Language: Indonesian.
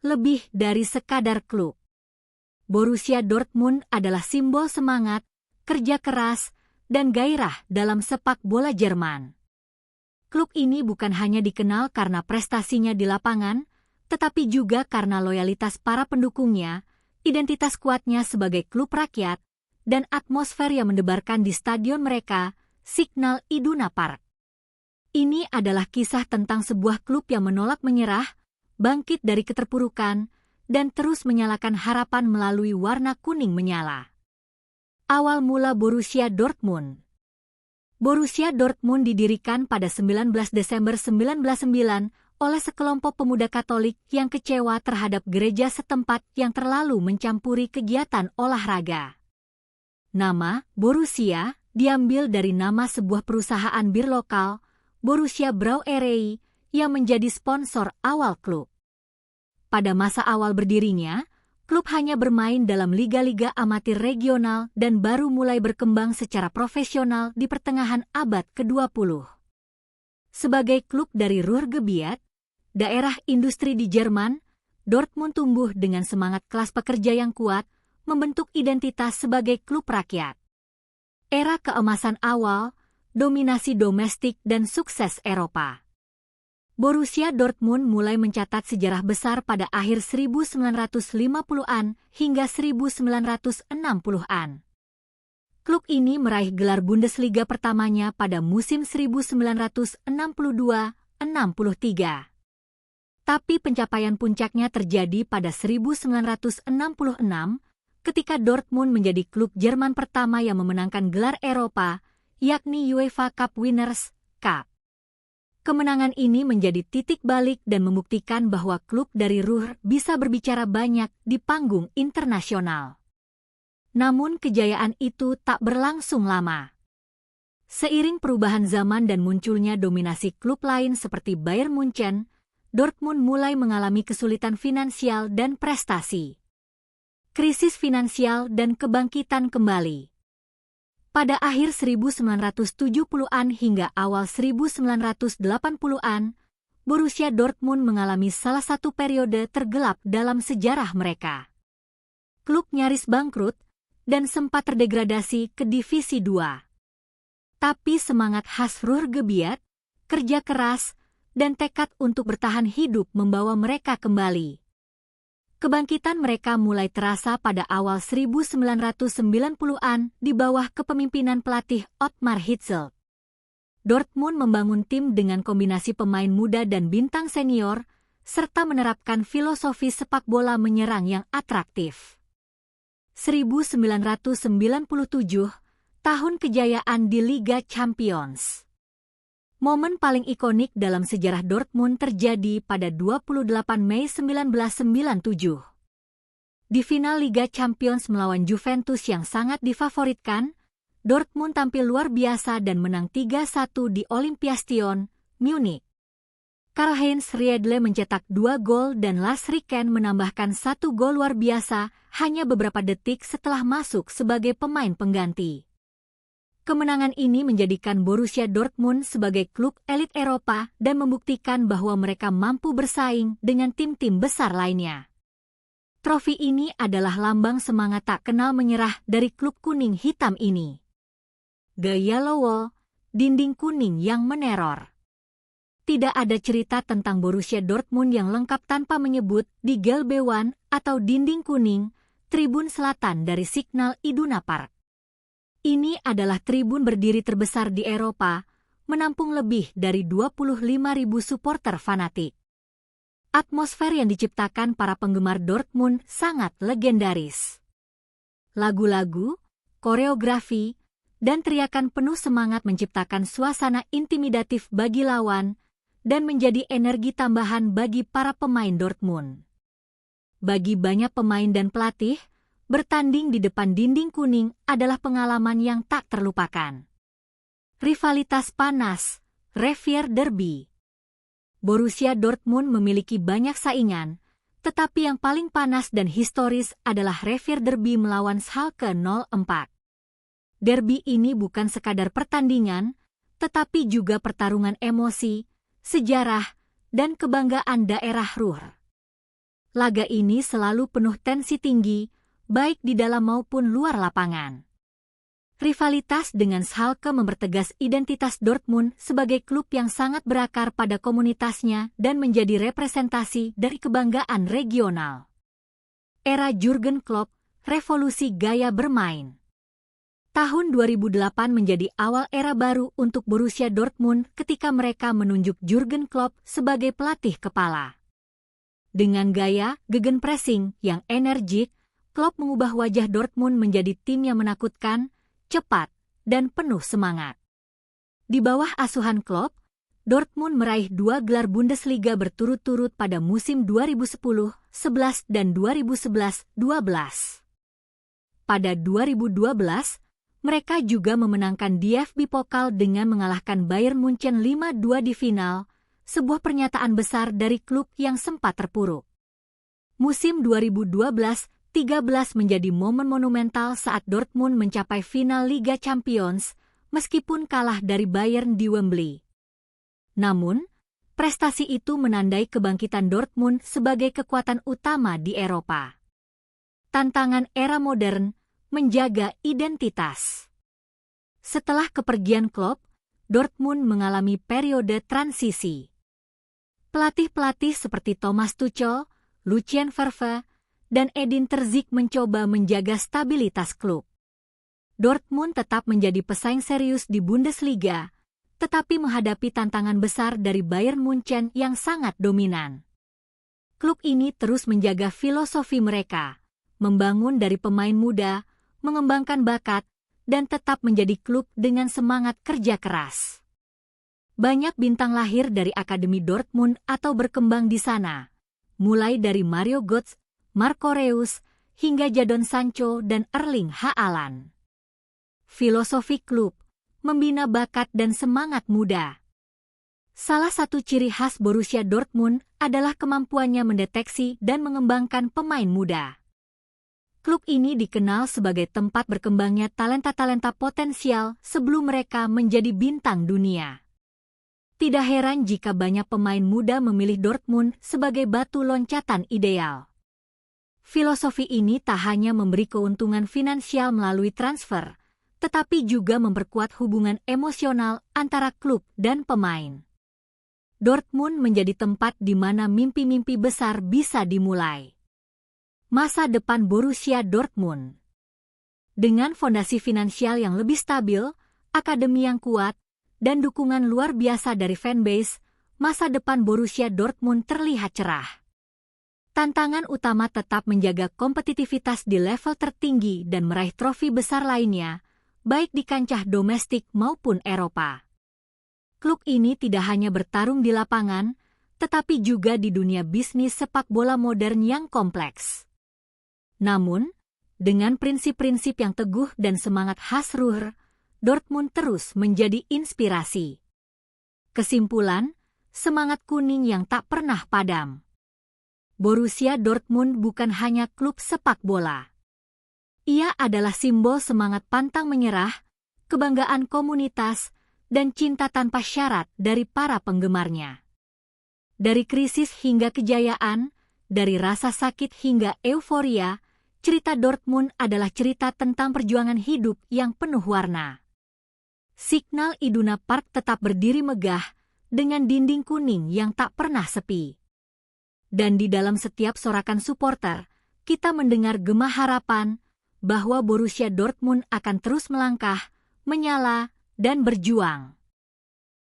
lebih dari sekadar klub. Borussia Dortmund adalah simbol semangat, kerja keras, dan gairah dalam sepak bola Jerman. Klub ini bukan hanya dikenal karena prestasinya di lapangan, tetapi juga karena loyalitas para pendukungnya, identitas kuatnya sebagai klub rakyat, dan atmosfer yang mendebarkan di stadion mereka, Signal Iduna Park. Ini adalah kisah tentang sebuah klub yang menolak menyerah, bangkit dari keterpurukan, dan terus menyalakan harapan melalui warna kuning menyala. Awal mula Borussia Dortmund. Borussia Dortmund didirikan pada 19 Desember 1909 oleh sekelompok pemuda Katolik yang kecewa terhadap gereja setempat yang terlalu mencampuri kegiatan olahraga. Nama Borussia diambil dari nama sebuah perusahaan bir lokal, Borussia Brauerei, yang menjadi sponsor awal klub. Pada masa awal berdirinya, klub hanya bermain dalam liga-liga amatir regional dan baru mulai berkembang secara profesional di pertengahan abad ke-20. Sebagai klub dari Ruhrgebiet, daerah industri di Jerman, Dortmund tumbuh dengan semangat kelas pekerja yang kuat, membentuk identitas sebagai klub rakyat. Era keemasan awal, dominasi domestik dan sukses Eropa. Borussia Dortmund mulai mencatat sejarah besar pada akhir 1950-an hingga 1960-an. Klub ini meraih gelar Bundesliga pertamanya pada musim 1962-63. Tapi pencapaian puncaknya terjadi pada 1966 ketika Dortmund menjadi klub Jerman pertama yang memenangkan gelar Eropa, yakni UEFA Cup Winners' Cup. Kemenangan ini menjadi titik balik dan membuktikan bahwa klub dari Ruhr bisa berbicara banyak di panggung internasional. Namun kejayaan itu tak berlangsung lama. Seiring perubahan zaman dan munculnya dominasi klub lain seperti Bayern Munchen, Dortmund mulai mengalami kesulitan finansial dan prestasi. Krisis finansial dan kebangkitan kembali. Pada akhir 1970-an hingga awal 1980-an, Borussia Dortmund mengalami salah satu periode tergelap dalam sejarah mereka. Klub nyaris bangkrut dan sempat terdegradasi ke Divisi 2. Tapi semangat khas Ruhrgebiet, kerja keras, dan tekad untuk bertahan hidup membawa mereka kembali. Kebangkitan mereka mulai terasa pada awal 1990-an di bawah kepemimpinan pelatih Ottmar Hitzfeld. Dortmund membangun tim dengan kombinasi pemain muda dan bintang senior, serta menerapkan filosofi sepak bola menyerang yang atraktif. 1997, tahun kejayaan di Liga Champions. Momen paling ikonik dalam sejarah Dortmund terjadi pada 28 Mei 1997. Di final Liga Champions melawan Juventus yang sangat difavoritkan, Dortmund tampil luar biasa dan menang 3-1 di Olympiastadion, Munich. Karl-Heinz Riedle mencetak 2 gol dan Lars Ricken menambahkan 1 gol luar biasa hanya beberapa detik setelah masuk sebagai pemain pengganti. Kemenangan ini menjadikan Borussia Dortmund sebagai klub elit Eropa dan membuktikan bahwa mereka mampu bersaing dengan tim-tim besar lainnya. Trofi ini adalah lambang semangat tak kenal menyerah dari klub kuning hitam ini. The Yellow Wall, dinding kuning yang meneror. Tidak ada cerita tentang Borussia Dortmund yang lengkap tanpa menyebut di Gelbe Wand atau dinding kuning, tribun selatan dari Signal Iduna Park. Ini adalah tribun berdiri terbesar di Eropa, menampung lebih dari 25.000 supporter fanatik. Atmosfer yang diciptakan para penggemar Dortmund sangat legendaris. Lagu-lagu, koreografi, dan teriakan penuh semangat menciptakan suasana intimidatif bagi lawan dan menjadi energi tambahan bagi para pemain Dortmund. Bagi banyak pemain dan pelatih, bertanding di depan dinding kuning adalah pengalaman yang tak terlupakan. Rivalitas panas, Revier Derby. Borussia Dortmund memiliki banyak saingan, tetapi yang paling panas dan historis adalah Revier Derby melawan Schalke 04. Derby ini bukan sekadar pertandingan, tetapi juga pertarungan emosi, sejarah, dan kebanggaan daerah Ruhr. laga ini selalu penuh tensi tinggi, baik di dalam maupun luar lapangan. Rivalitas dengan Schalke mempertegas identitas Dortmund sebagai klub yang sangat berakar pada komunitasnya dan menjadi representasi dari kebanggaan regional. Era Jurgen Klopp, revolusi gaya bermain. Tahun 2008 menjadi awal era baru untuk Borussia Dortmund ketika mereka menunjuk Jurgen Klopp sebagai pelatih kepala. Dengan gaya gegenpressing yang energik, Klopp mengubah wajah Dortmund menjadi tim yang menakutkan, cepat, dan penuh semangat. Di bawah asuhan Klopp, Dortmund meraih 2 gelar Bundesliga berturut-turut pada musim 2010-11 dan 2011-12. Pada 2012, mereka juga memenangkan DFB Pokal dengan mengalahkan Bayern Munchen 5-2 di final, sebuah pernyataan besar dari klub yang sempat terpuruk. Musim 2012-13 menjadi momen monumental saat Dortmund mencapai final Liga Champions, meskipun kalah dari Bayern di Wembley. Namun, prestasi itu menandai kebangkitan Dortmund sebagai kekuatan utama di Eropa. Tantangan era modern, menjaga identitas. Setelah kepergian Klopp, Dortmund mengalami periode transisi. Pelatih-pelatih seperti Thomas Tuchel, Lucien Favre, dan Edin Terzic mencoba menjaga stabilitas klub. Dortmund tetap menjadi pesaing serius di Bundesliga, tetapi menghadapi tantangan besar dari Bayern Munchen yang sangat dominan. Klub ini terus menjaga filosofi mereka, membangun dari pemain muda, mengembangkan bakat, dan tetap menjadi klub dengan semangat kerja keras. Banyak bintang lahir dari Akademi Dortmund atau berkembang di sana, mulai dari Mario Götze, Marco Reus, hingga Jadon Sancho dan Erling Haaland. Filosofi klub, membina bakat dan semangat muda. Salah satu ciri khas Borussia Dortmund adalah kemampuannya mendeteksi dan mengembangkan pemain muda. Klub ini dikenal sebagai tempat berkembangnya talenta-talenta potensial sebelum mereka menjadi bintang dunia. Tidak heran jika banyak pemain muda memilih Dortmund sebagai batu loncatan ideal. Filosofi ini tak hanya memberi keuntungan finansial melalui transfer, tetapi juga memperkuat hubungan emosional antara klub dan pemain. Dortmund menjadi tempat di mana mimpi-mimpi besar bisa dimulai. Masa depan Borussia Dortmund. Dengan fondasi finansial yang lebih stabil, akademi yang kuat, dan dukungan luar biasa dari fanbase, masa depan Borussia Dortmund terlihat cerah. Tantangan utama tetap menjaga kompetitivitas di level tertinggi dan meraih trofi besar lainnya, baik di kancah domestik maupun Eropa. Klub ini tidak hanya bertarung di lapangan, tetapi juga di dunia bisnis sepak bola modern yang kompleks. Namun, dengan prinsip-prinsip yang teguh dan semangat khas Ruhr, Dortmund terus menjadi inspirasi. Kesimpulan, semangat kuning yang tak pernah padam. Borussia Dortmund bukan hanya klub sepak bola. Ia adalah simbol semangat pantang menyerah, kebanggaan komunitas, dan cinta tanpa syarat dari para penggemarnya. Dari krisis hingga kejayaan, dari rasa sakit hingga euforia, cerita Dortmund adalah cerita tentang perjuangan hidup yang penuh warna. Signal Iduna Park tetap berdiri megah dengan dinding kuning yang tak pernah sepi. Dan di dalam setiap sorakan supporter, kita mendengar gema harapan bahwa Borussia Dortmund akan terus melangkah, menyala, dan berjuang.